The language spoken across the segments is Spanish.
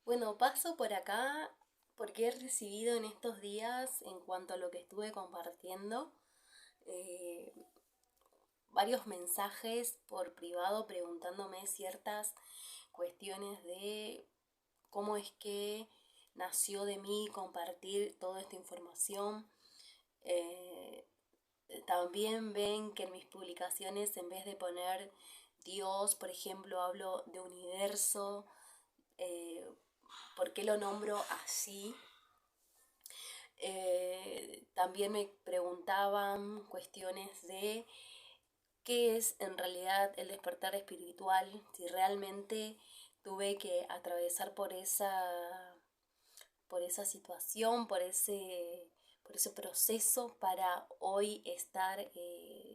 Bueno, paso por acá porque he recibido en estos días, en cuanto a lo que estuve compartiendo, eh, varios mensajes por privado preguntándome ciertas cuestiones de cómo es que nació de mí compartir toda esta información. Eh, También ven que en mis publicaciones, en vez de poner Dios, por ejemplo, hablo de universo. eh, ¿Por qué lo nombro así? También me preguntaban cuestiones de qué es en realidad el despertar espiritual, si realmente tuve que atravesar por esa situación, por ese proceso para hoy estar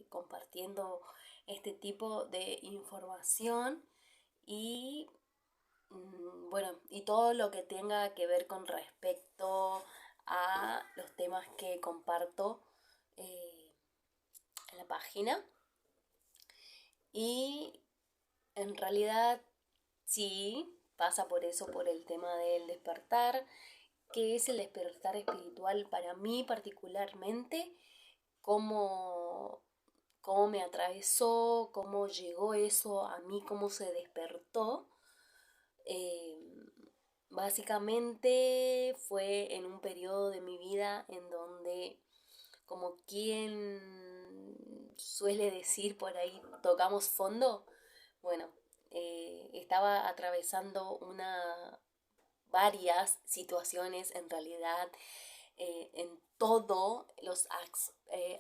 compartiendo este tipo de información y bueno, y todo lo que tenga que ver con respecto a los temas que comparto eh, en la página. Y en realidad sí, pasa por eso, por el tema del despertar. ¿Qué es el despertar espiritual para mí particularmente? ¿Cómo, cómo me atravesó? ¿Cómo llegó eso a mí? ¿Cómo se despertó? Eh, Básicamente fue en un periodo de mi vida en donde, como quien suele decir por ahí, tocamos fondo. Bueno, estaba atravesando varias situaciones en realidad, en todos los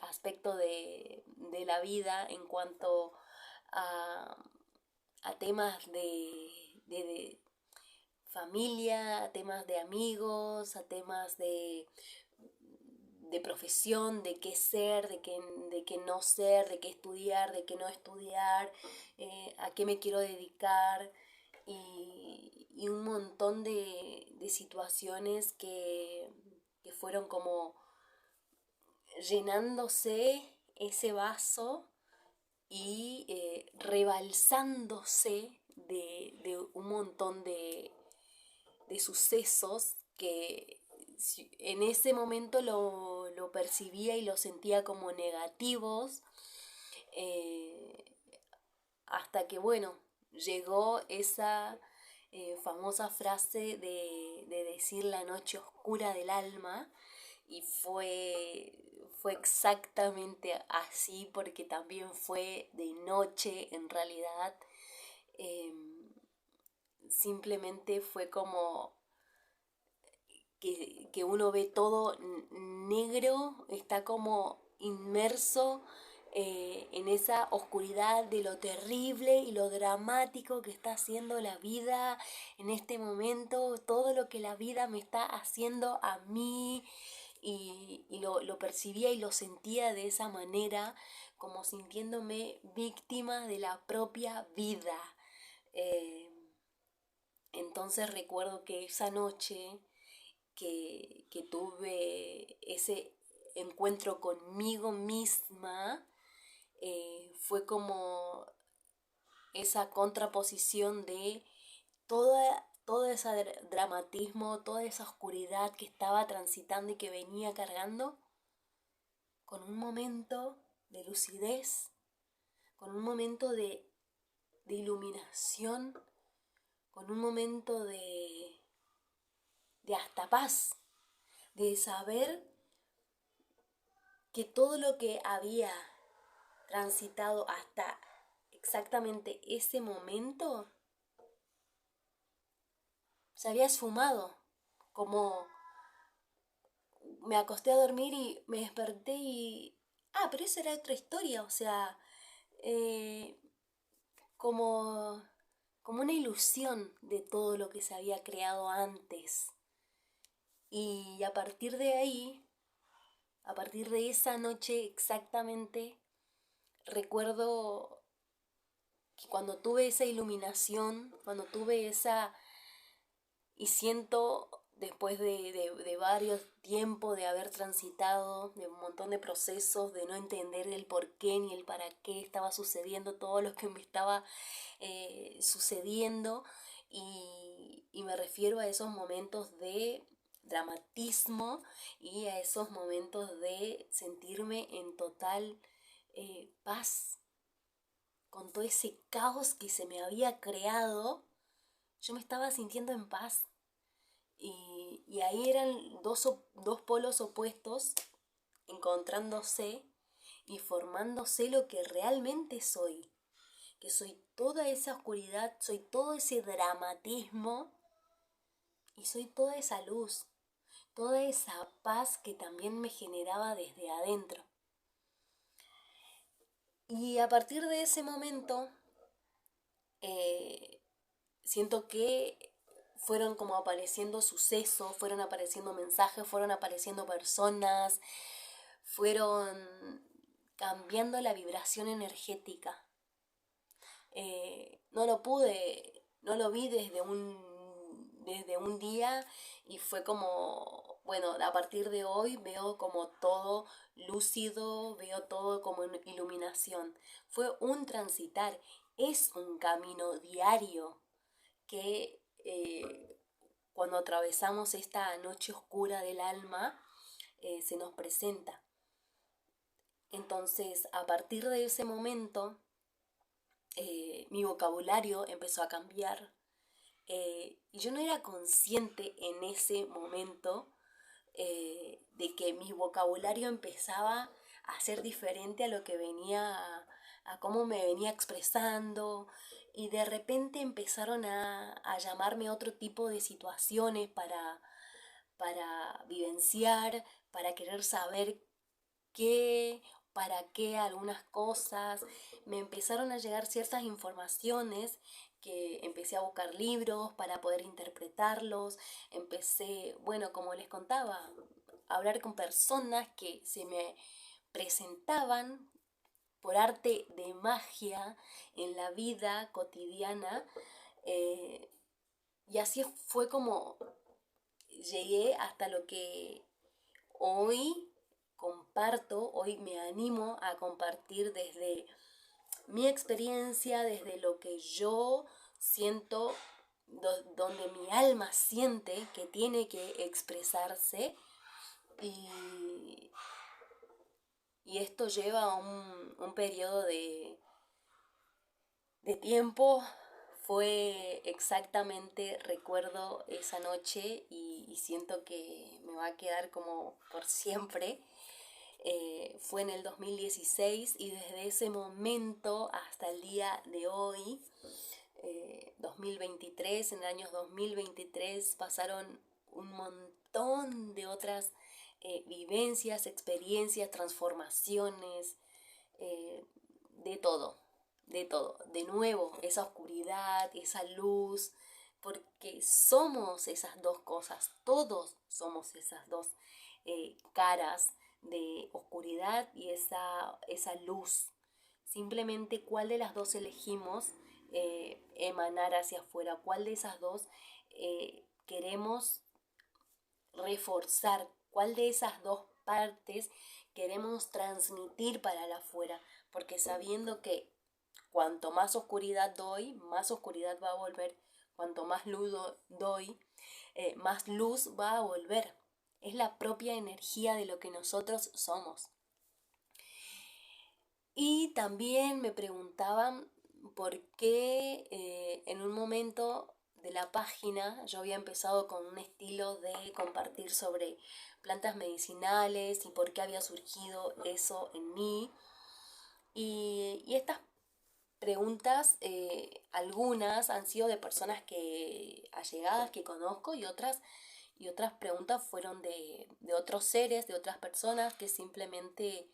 aspectos de la vida en cuanto a, a temas de familia, a temas de amigos, a temas de profesión, de qué ser, de qué no ser, de qué estudiar, de qué no estudiar, a qué me quiero dedicar y un montón de situaciones que fueron como llenándose ese vaso y rebalsándose de un montón de sucesos que en ese momento lo percibía y lo sentía como negativos, eh, hasta que, bueno, llegó esa famosa frase de decir la noche oscura del alma, y fue exactamente así porque también fue de noche en realidad. Eh, Simplemente fue como que uno ve todo negro, está como inmerso en esa oscuridad de lo terrible y lo dramático que está haciendo la vida en este momento, todo lo que la vida me está haciendo a mí, y lo percibía y lo sentía de esa manera, como sintiéndome víctima de la propia vida. Eh, entonces recuerdo que esa noche que tuve ese encuentro conmigo misma, fue como esa contraposición de todo ese dramatismo, toda esa oscuridad que estaba transitando y que venía cargando, con un momento de lucidez, con un momento de iluminación, con un momento de hasta paz, de saber que todo lo que había transitado hasta exactamente ese momento se había esfumado, como me acosté a dormir y me desperté y... Ah, pero esa era otra historia, o sea, eh, como, como una ilusión de todo lo que se había creado antes. Y a partir de ahí, a partir de esa noche exactamente, recuerdo que cuando tuve esa iluminación, cuando tuve esa... Y siento, después de varios tiempos de haber transitado, de un montón de procesos, de no entender el por qué ni el para qué estaba sucediendo todo lo que me estaba sucediendo, y me refiero a esos momentos de dramatismo y a esos momentos de sentirme en total paz con todo ese caos que se me había creado. Yo me estaba sintiendo en paz y ahí eran dos polos opuestos encontrándose y formándose lo que realmente soy, que soy toda esa oscuridad, soy todo ese dramatismo y soy toda esa luz, toda esa paz que también me generaba desde adentro. Y a partir de ese momento, siento que fueron como apareciendo sucesos, fueron apareciendo mensajes, fueron apareciendo personas, fueron cambiando la vibración energética. No lo vi desde un día y fue como, bueno, a partir de hoy veo como todo lúcido, veo todo como iluminación. Fue un transitar, es un camino diario que cuando atravesamos esta noche oscura del alma se nos presenta. Entonces, a partir de ese momento, mi vocabulario empezó a cambiar y yo no era consciente en ese momento de que mi vocabulario empezaba a ser diferente a lo que venía, a cómo me venía expresando, y de repente empezaron a llamarme otro tipo de situaciones para vivenciar, para querer saber qué, para qué algunas cosas. Me empezaron a llegar ciertas informaciones que empecé a buscar libros para poder interpretarlos. Empecé, bueno, como les contaba, a hablar con personas que se me presentaban por arte de magia en la vida cotidiana. eh, y así fue como llegué hasta lo que hoy comparto, hoy me animo a compartir desde mi experiencia, desde lo que yo siento, donde mi alma siente que tiene que expresarse, y, y esto lleva un periodo de tiempo. Fue exactamente, recuerdo esa noche y siento que me va a quedar como por siempre. Fue en el 2016 y desde ese momento hasta el día de hoy, 2023, en el año 2023 pasaron un montón de otras vivencias, experiencias, transformaciones, eh, de todo, de todo. De nuevo, esa oscuridad, esa luz, porque somos esas dos cosas, todos somos esas dos caras de oscuridad y esa luz. Simplemente cuál de las dos elegimos emanar hacia afuera, cuál de esas dos queremos reforzar, cuál de esas dos partes queremos transmitir para la afuera, porque sabiendo que cuanto más oscuridad doy, más oscuridad va a volver, cuanto más luz doy, más luz va a volver. Es la propia energía de lo que nosotros somos. Y también me preguntaban por qué en un momento de la página yo había empezado con un estilo de compartir sobre plantas medicinales y por qué había surgido eso en mí. Y estas preguntas, algunas han sido de personas que allegadas que conozco, y otras preguntas fueron de otros seres, de otras personas que simplemente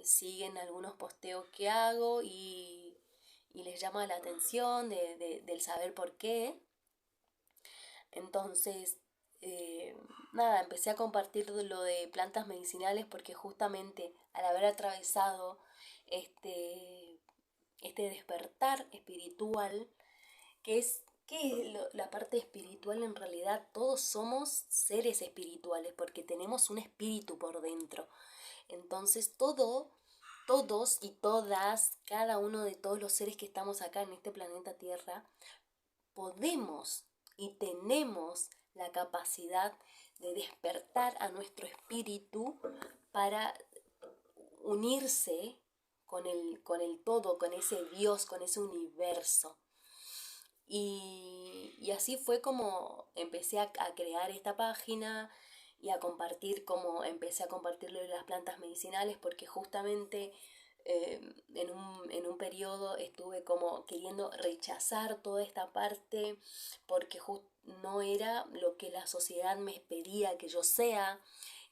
siguen algunos posteos que hago y les llama la atención del saber por qué. Entonces, nada, empecé a compartir lo de plantas medicinales porque justamente al haber atravesado este despertar espiritual, ¿qué es la parte espiritual? En realidad todos somos seres espirituales porque tenemos un espíritu por dentro. Entonces todos y todas, cada uno de todos los seres que estamos acá en este planeta Tierra, podemos y tenemos la capacidad de despertar a nuestro espíritu para unirse con el todo, con ese Dios, con ese universo. Y así fue como empecé a crear esta página y a compartir, como empecé a compartirlo de las plantas medicinales, porque justamente en un periodo estuve como queriendo rechazar toda esta parte porque no era lo que la sociedad me pedía que yo sea,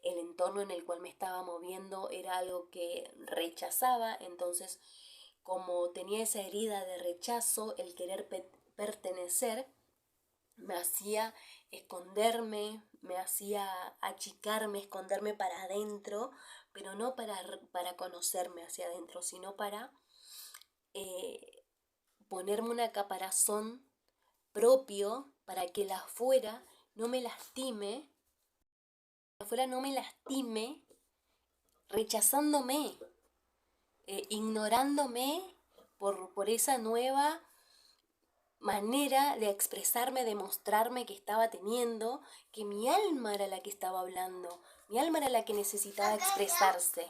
el entorno en el cual me estaba moviendo era algo que rechazaba, entonces como tenía esa herida de rechazo, el querer pertenecer, me hacía esconderme, me hacía achicarme, esconderme para adentro, pero no para conocerme hacia adentro, sino para eh, ponerme una caparazón propio para que la afuera no me lastime, afuera no me lastime, rechazándome, ignorándome por esa nueva manera de expresarme, de mostrarme que estaba teniendo, que mi alma era la que estaba hablando, mi alma era la que necesitaba expresarse.